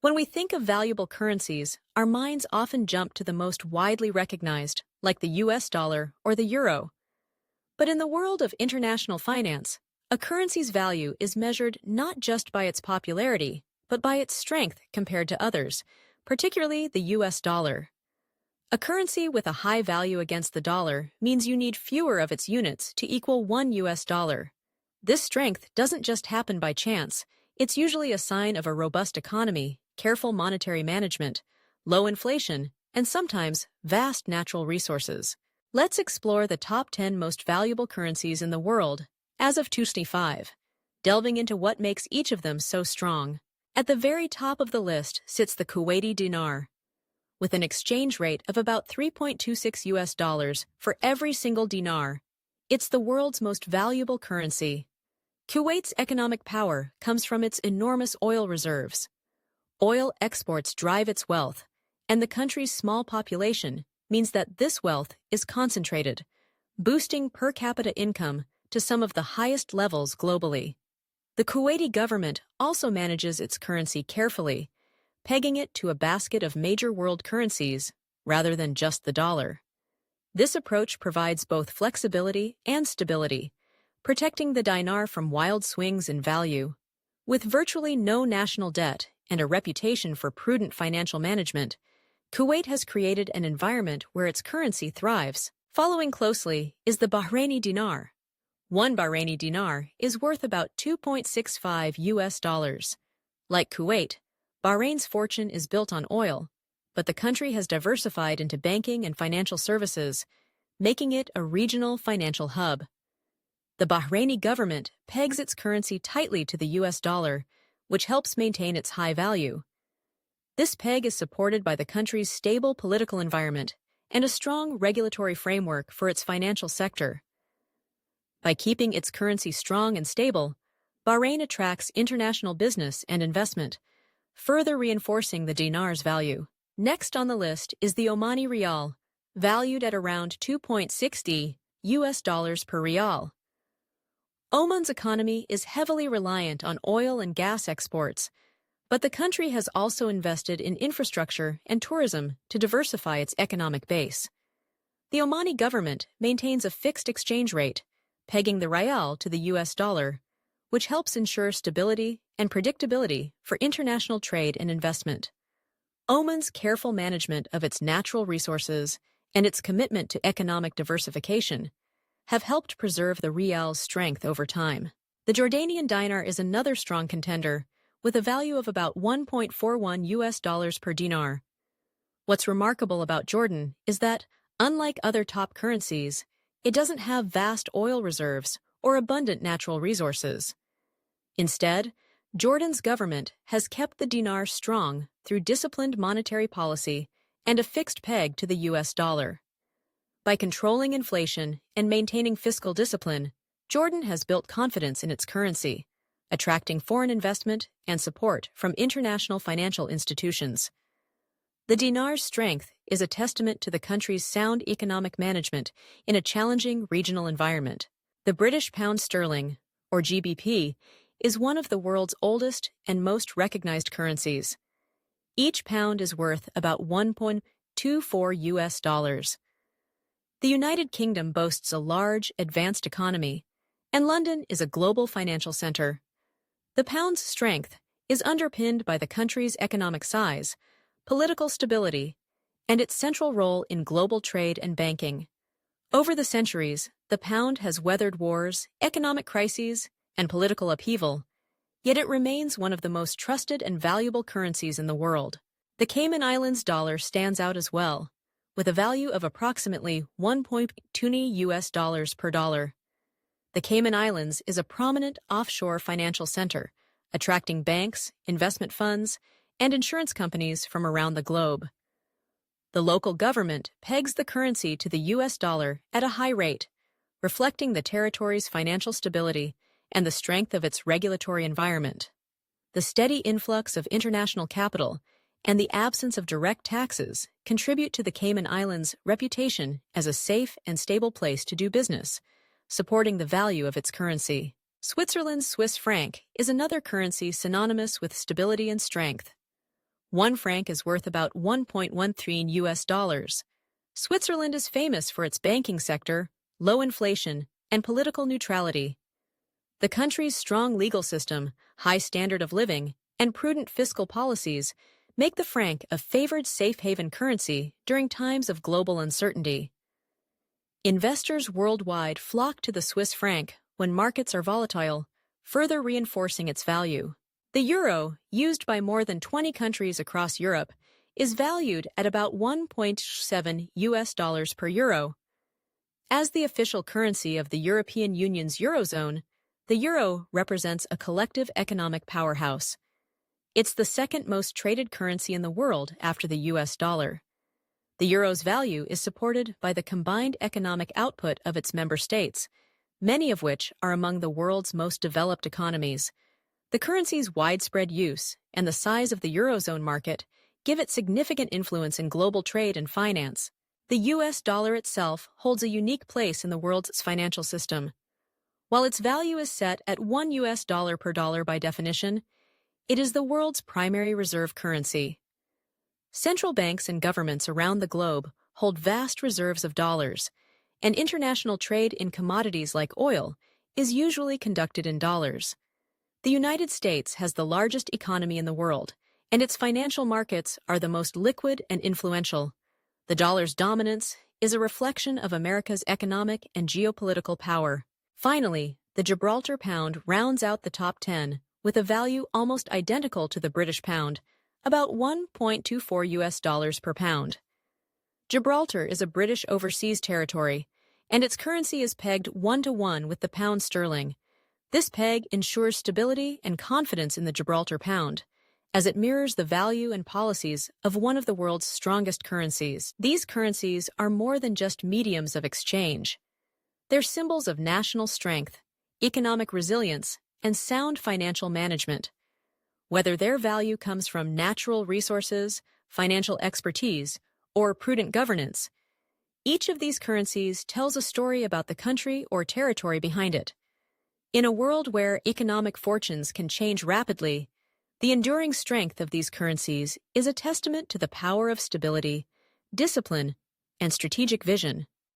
When we think of valuable currencies, our minds often jump to the most widely recognized, like the US dollar or the euro. But in the world of international finance, a currency's value is measured not just by its popularity, but by its strength compared to others, particularly the US dollar. A currency with a high value against the dollar means you need fewer of its units to equal 1 US dollar. This strength doesn't just happen by chance, it's usually a sign of a robust economy, careful monetary management, low inflation, and sometimes vast natural resources. Let's explore the top 10 most valuable currencies in the world as of 2025, delving into what makes each of them so strong. At the very top of the list sits the Kuwaiti dinar. With an exchange rate of about 3.26 US dollars for every single dinar, it's the world's most valuable currency. Kuwait's economic power comes from its enormous oil reserves. Oil exports drive its wealth, and the country's small population means that this wealth is concentrated, boosting per capita income to some of the highest levels globally. The Kuwaiti government also manages its currency carefully, pegging it to a basket of major world currencies rather than just the dollar. This approach provides both flexibility and stability, protecting the dinar from wild swings in value. With virtually no national debt and a reputation for prudent financial management, Kuwait has created an environment where its currency thrives. Following closely is the Bahraini dinar. One Bahraini dinar is worth about 2.65 US dollars. Like Kuwait, Bahrain's fortune is built on oil, but the country has diversified into banking and financial services, making it a regional financial hub. The Bahraini government pegs its currency tightly to the US dollar, which helps maintain its high value. This peg is supported by the country's stable political environment and a strong regulatory framework for its financial sector. By keeping its currency strong and stable, Bahrain attracts international business and investment, further reinforcing the dinar's value. Next on the list is the Omani rial, valued at around 2.60 US dollars per rial. Oman's economy is heavily reliant on oil and gas exports, but the country has also invested in infrastructure and tourism to diversify its economic base. The Omani government maintains a fixed exchange rate, pegging the rial to the US dollar, which helps ensure stability and predictability for international trade and investment. Oman's careful management of its natural resources and its commitment to economic diversification have helped preserve the rial's strength over time. The Jordanian dinar is another strong contender, with a value of about 1.41 US dollars per dinar. What's remarkable about Jordan is that, unlike other top currencies, it doesn't have vast oil reserves or abundant natural resources. Instead, Jordan's government has kept the dinar strong through disciplined monetary policy and a fixed peg to the US dollar. By controlling inflation and maintaining fiscal discipline, Jordan has built confidence in its currency, attracting foreign investment and support from international financial institutions. The dinar's strength is a testament to the country's sound economic management in a challenging regional environment. The British pound sterling, or GBP, is one of the world's oldest and most recognized currencies. Each pound is worth about 1.24 US dollars. The United Kingdom boasts a large, advanced economy, and London is a global financial center. The pound's strength is underpinned by the country's economic size, political stability, and its central role in global trade and banking. Over the centuries, the pound has weathered wars, economic crises, and political upheaval, yet it remains one of the most trusted and valuable currencies in the world. The Cayman Islands dollar stands out as well, with a value of approximately 1.20 US dollars per dollar. The Cayman Islands is a prominent offshore financial center, attracting banks, investment funds, and insurance companies from around the globe. The local government pegs the currency to the US dollar at a high rate, reflecting the territory's financial stability and the strength of its regulatory environment. The steady influx of international capital and the absence of direct taxes contribute to the Cayman Islands' reputation as a safe and stable place to do business, supporting the value of its currency. Switzerland's Swiss franc is another currency synonymous with stability and strength. One franc is worth about 1.13 US dollars. Switzerland is famous for its banking sector, low inflation, and political neutrality. The country's strong legal system, high standard of living, and prudent fiscal policies make the franc a favored safe haven currency during times of global uncertainty. Investors worldwide flock to the Swiss franc when markets are volatile, further reinforcing its value. The euro, used by more than 20 countries across Europe, is valued at about 1.7 US dollars per euro. As the official currency of the European Union's Eurozone, the euro represents a collective economic powerhouse. It's the second most traded currency in the world after the US dollar. The euro's value is supported by the combined economic output of its member states, many of which are among the world's most developed economies. The currency's widespread use and the size of the Eurozone market give it significant influence in global trade and finance. The US dollar itself holds a unique place in the world's financial system. While its value is set at $1 per dollar by definition, it is the world's primary reserve currency. Central banks and governments around the globe hold vast reserves of dollars, and international trade in commodities like oil is usually conducted in dollars. The United States has the largest economy in the world, and its financial markets are the most liquid and influential. The dollar's dominance is a reflection of America's economic and geopolitical power. Finally, the Gibraltar pound rounds out the top 10 with a value almost identical to the British pound, about 1.24 US dollars per pound. Gibraltar is a British overseas territory, and its currency is pegged 1-to-1 with the pound sterling. This peg ensures stability and confidence in the Gibraltar pound, as it mirrors the value and policies of one of the world's strongest currencies. These currencies are more than just mediums of exchange. They're symbols of national strength, economic resilience, and sound financial management. Whether their value comes from natural resources, financial expertise, or prudent governance, each of these currencies tells a story about the country or territory behind it. In a world where economic fortunes can change rapidly, the enduring strength of these currencies is a testament to the power of stability, discipline, and strategic vision.